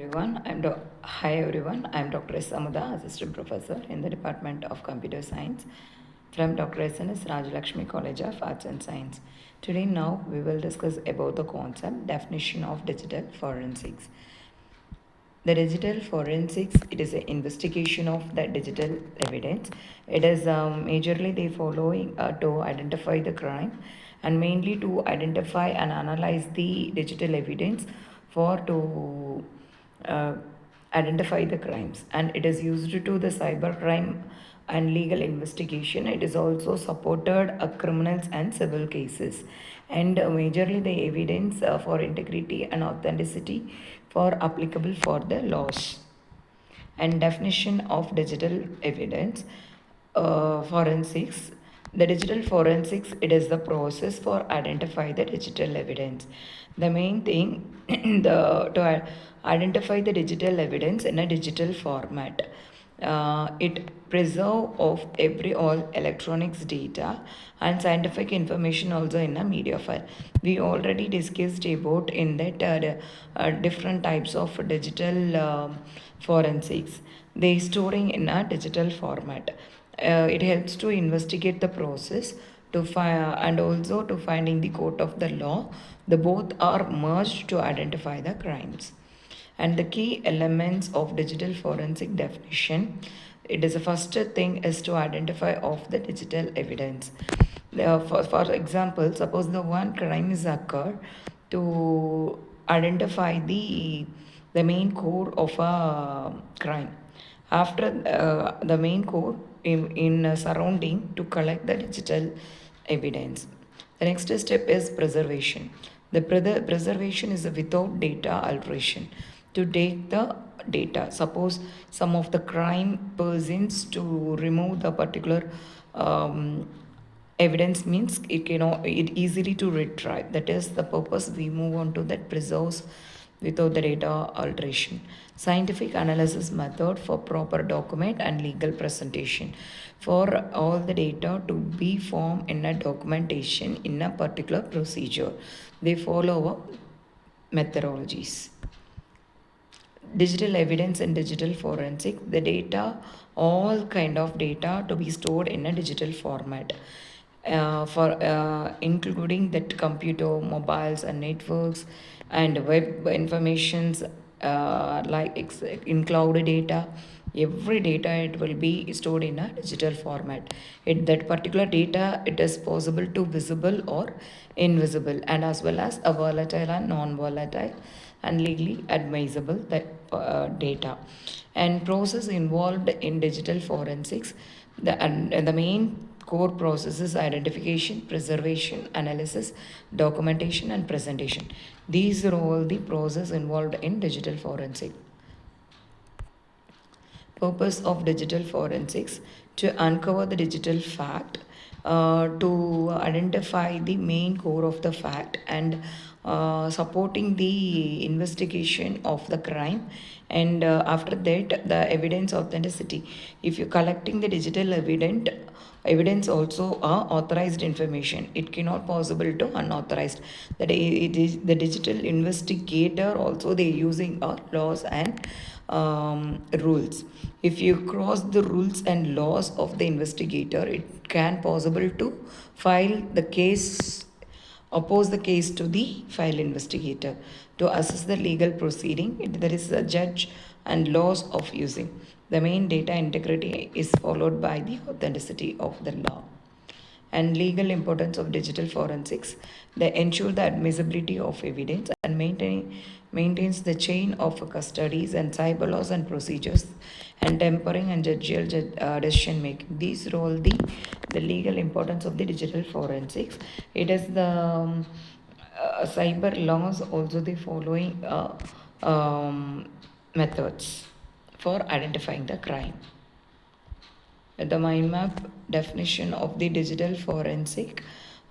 Hi everyone. I'm Dr. S. Amuda, Assistant Professor in the Department of Computer Science from Dr. S.N.S. Rajalakshmi College of Arts and Science. Today now we will discuss about the concept definition of digital forensics. The digital forensics, it is an investigation of the digital evidence. It is majorly they following to identify the crime and mainly to identify and analyze the digital evidence for to uh, identify the crimes, and it is used to the cybercrime and legal investigation. It is also supported criminals and civil cases, and majorly the evidence for integrity and authenticity for applicable for the laws. And definition of digital evidence forensics. The digital forensics, it is the process for identify the digital evidence. The main thing to identify the digital evidence in a digital format. It preserve of every all electronics data and scientific information also in a media file. We already discussed about in that different types of digital forensics. They storing in a digital format. It helps to investigate the process to find and also to finding the court of the law. The both are merged to identify the crimes. And the key elements of digital forensic definition, it is the first thing is to identify of the digital evidence. For example, suppose the one crime is occurred, to identify the main core of a crime. After the main core in surrounding to collect the digital evidence. The next step is preservation. The preservation is without data alteration. To take the data, suppose some of the crime persons to remove the particular um, evidence means it cannot it easily to retrieve. That is the purpose we move on to that preserves without the data alteration. Scientific analysis method for proper document and legal presentation. For all the data to be formed in a documentation in a particular procedure, they follow methodologies. Digital evidence and digital forensic, the data, all kind of data to be stored in a digital format, for including that computer, mobiles and networks and web informations, in cloud data. Every data it will be stored in a digital format. That particular data, it is possible to visible or invisible, and as well as a volatile and non-volatile and legally admissible that data. And process involved in digital forensics, and the main core processes: identification, preservation, analysis, documentation and presentation. These are all the process involved in digital forensic. Purpose of digital forensics: to uncover the digital fact, to identify the main core of the fact, and supporting the investigation of the crime. And after that, the evidence authenticity. If you're collecting the digital evidence also authorized information, it cannot possible to unauthorized. That it is the digital investigator also they using laws and rules. If you cross the rules and laws of the investigator, it can possible to file the case, oppose the case to the file investigator. To assess the legal proceeding, there is a judge and laws of using. The main data integrity is followed by the authenticity of the law. And legal importance of digital forensics, they ensure the admissibility of evidence and maintains the chain of custodies and cyber laws and procedures and tempering and judicial decision making. These are all the legal importance of the digital forensics. It is the cyber laws also the following methods for identifying the crime. The mind map definition of the digital forensic.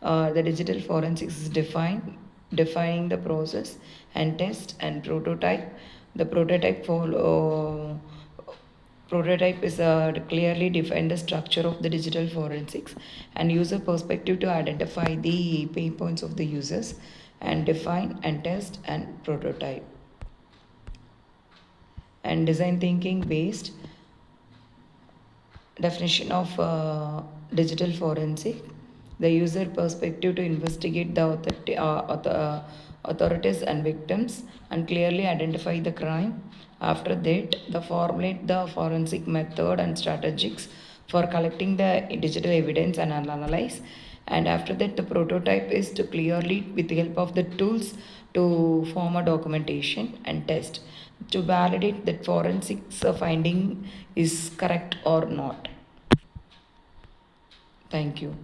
The digital forensics is defining the process and test and prototype. The prototype is clearly define the structure of the digital forensics and user perspective to identify the pain points of the users and define and test and prototype. and design thinking based definition of digital forensic, the user perspective to investigate the authorities and victims and clearly identify the crime. After that, the formulate the forensic method and strategies for collecting the digital evidence and analyze. And after that, the prototype is to clearly, with the help of the tools, to form a documentation and test to validate that forensics finding is correct or not. Thank you.